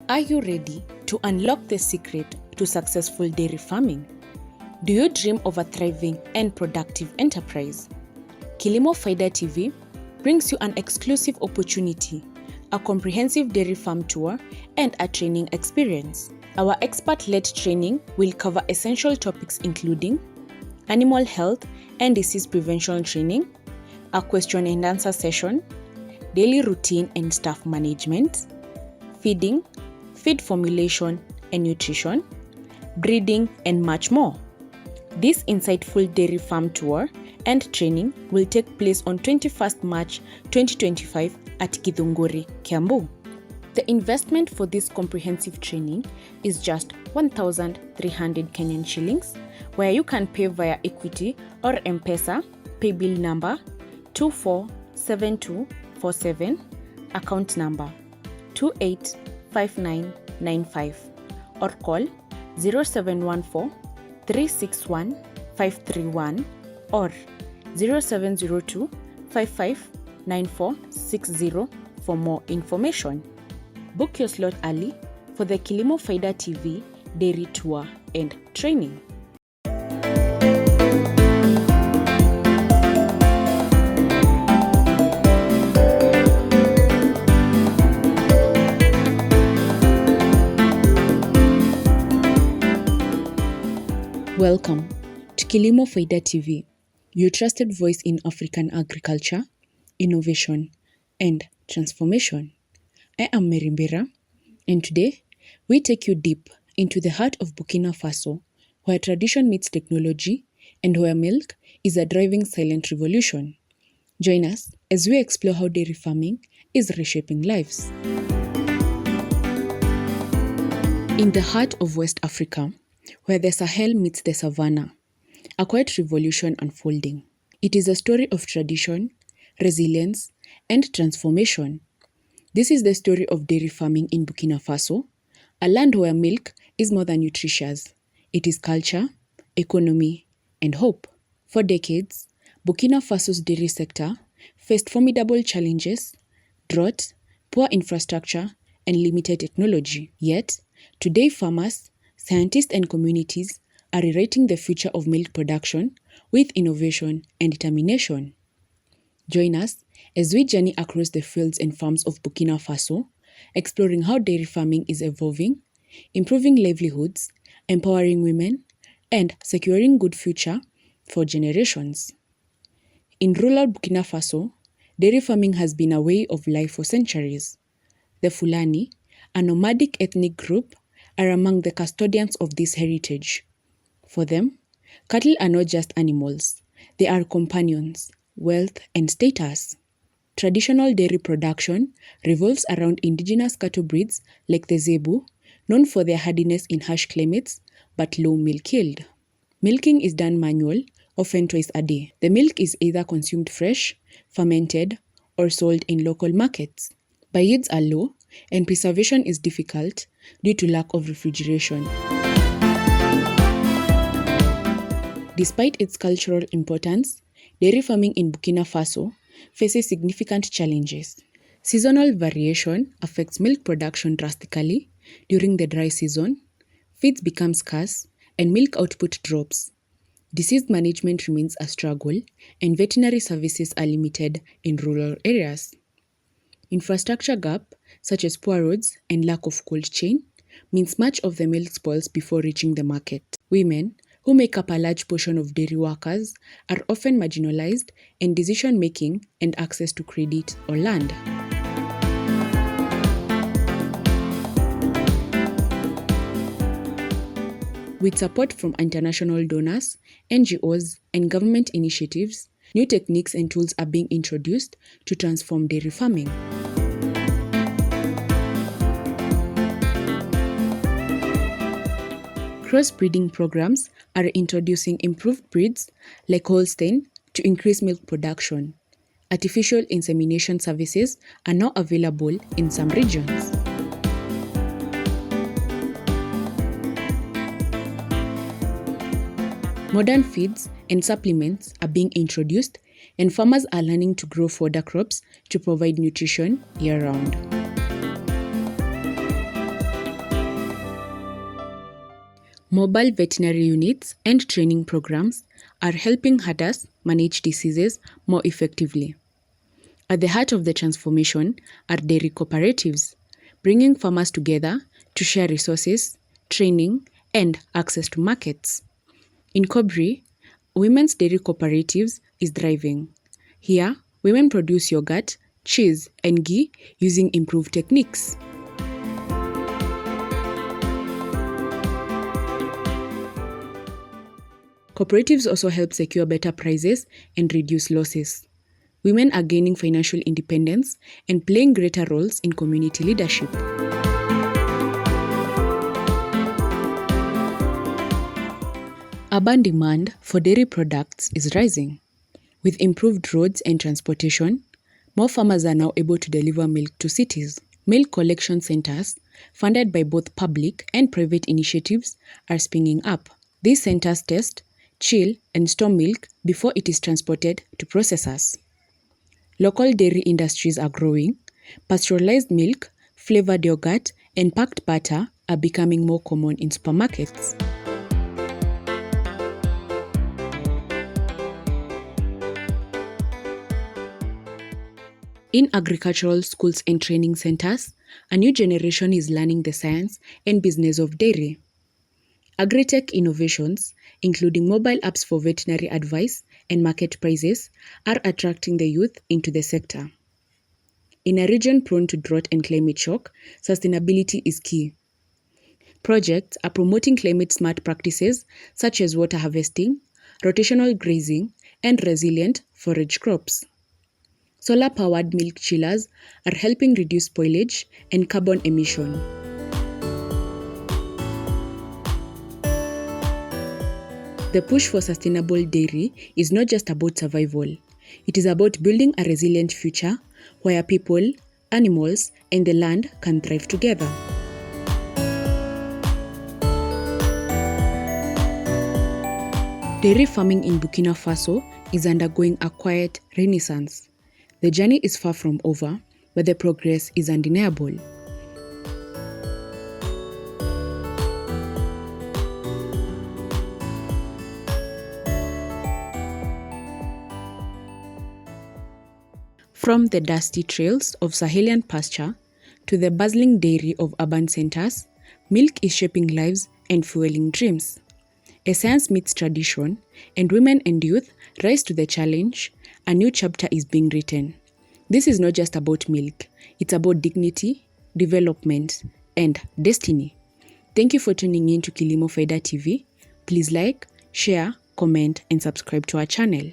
Are you ready to unlock the secret to successful dairy farming? Do you dream of a thriving and productive enterprise? Kilimo Faida TV brings you an exclusive opportunity, a comprehensive dairy farm tour, and a training experience. Our expert-led training will cover essential topics including animal health and disease prevention training, a question and answer session, daily routine and staff management, feeding, feed formulation and nutrition, breeding, and much more. This insightful dairy farm tour and training will take place on 21st March 2025 at Githunguri, Kiambu. The investment for this comprehensive training is just 1,300 Kenyan shillings, where you can pay via Equity or M-Pesa, pay bill number 247247, account number 285995, or call 0714 361 531 or 0702 559460 for more information. Book your slot early for the Kilimo Faida TV dairy tour and training. Welcome to Kilimo Faida TV, your trusted voice in African agriculture, innovation, and transformation. I am Merimbera, and today we take you deep into the heart of Burkina Faso, where tradition meets technology and where milk is a driving silent revolution. Join us as we explore how dairy farming is reshaping lives. In the heart of West Africa, where the Sahel meets the savannah, a quiet revolution unfolding. It is a story of tradition, resilience, and transformation. This is the story of dairy farming in Burkina Faso, a land where milk is more than nutritious. It is culture, economy, and hope. For decades, Burkina Faso's dairy sector faced formidable challenges: drought, poor infrastructure, and limited technology. Yet, today farmers, scientists, and communities are rewriting the future of milk production with innovation and determination. Join us as we journey across the fields and farms of Burkina Faso, exploring how dairy farming is evolving, improving livelihoods, empowering women, and securing good future for generations. In rural Burkina Faso, dairy farming has been a way of life for centuries. The Fulani, a nomadic ethnic group, are among the custodians of this heritage. For them, cattle are not just animals, they are companions, wealth, and status. Traditional dairy production revolves around indigenous cattle breeds like the Zebu, known for their hardiness in harsh climates but low milk yield. Milking is done manual, often twice a day. The milk is either consumed fresh, fermented, or sold in local markets. But yields are low, and preservation is difficult due to lack of refrigeration. Despite its cultural importance, dairy farming in Burkina Faso faces significant challenges. Seasonal variation affects milk production drastically during the dry season, feeds become scarce, and milk output drops. Disease management remains a struggle, and veterinary services are limited in rural areas. Infrastructure gap, such as poor roads and lack of cold chain, means much of the milk spoils before reaching the market. Women, who make up a large portion of dairy workers, are often marginalized in decision-making and access to credit or land. With support from international donors, NGOs, and government initiatives, new techniques and tools are being introduced to transform dairy farming. Cross-breeding programs are introducing improved breeds like Holstein to increase milk production. Artificial insemination services are now available in some regions. Modern feeds and supplements are being introduced, and farmers are learning to grow fodder crops to provide nutrition year-round. Mobile veterinary units and training programs are helping herders manage diseases more effectively. At the heart of the transformation are dairy cooperatives, bringing farmers together to share resources, training, and access to markets. In Kobri, women's dairy cooperatives is thriving. Here, women produce yogurt, cheese, and ghee using improved techniques. Cooperatives also help secure better prices and reduce losses. Women are gaining financial independence and playing greater roles in community leadership. Urban demand for dairy products is rising. With improved roads and transportation, more farmers are now able to deliver milk to cities. Milk collection centers, funded by both public and private initiatives, are springing up. These centers test, chill, and store milk before it is transported to processors. Local dairy industries are growing. Pasteurized milk, flavored yogurt, and packed butter are becoming more common in supermarkets. In agricultural schools and training centers, a new generation is learning the science and business of dairy. Agri-tech innovations, including mobile apps for veterinary advice and market prices, are attracting the youth into the sector. In a region prone to drought and climate shock, sustainability is key. Projects are promoting climate-smart practices such as water harvesting, rotational grazing, and resilient forage crops. Solar-powered milk chillers are helping reduce spoilage and carbon emission. The push for sustainable dairy is not just about survival. It is about building a resilient future where people, animals, and the land can thrive together. Dairy farming in Burkina Faso is undergoing a quiet renaissance. The journey is far from over, but the progress is undeniable. From the dusty trails of Sahelian pasture to the bustling dairy of urban centers, milk is shaping lives and fueling dreams. As science meets tradition and women and youth rise to the challenge, a new chapter is being written. This is not just about milk, it's about dignity, development, and destiny. Thank you for tuning in to Kilimo Faida TV. Please like, share, comment, and subscribe to our channel.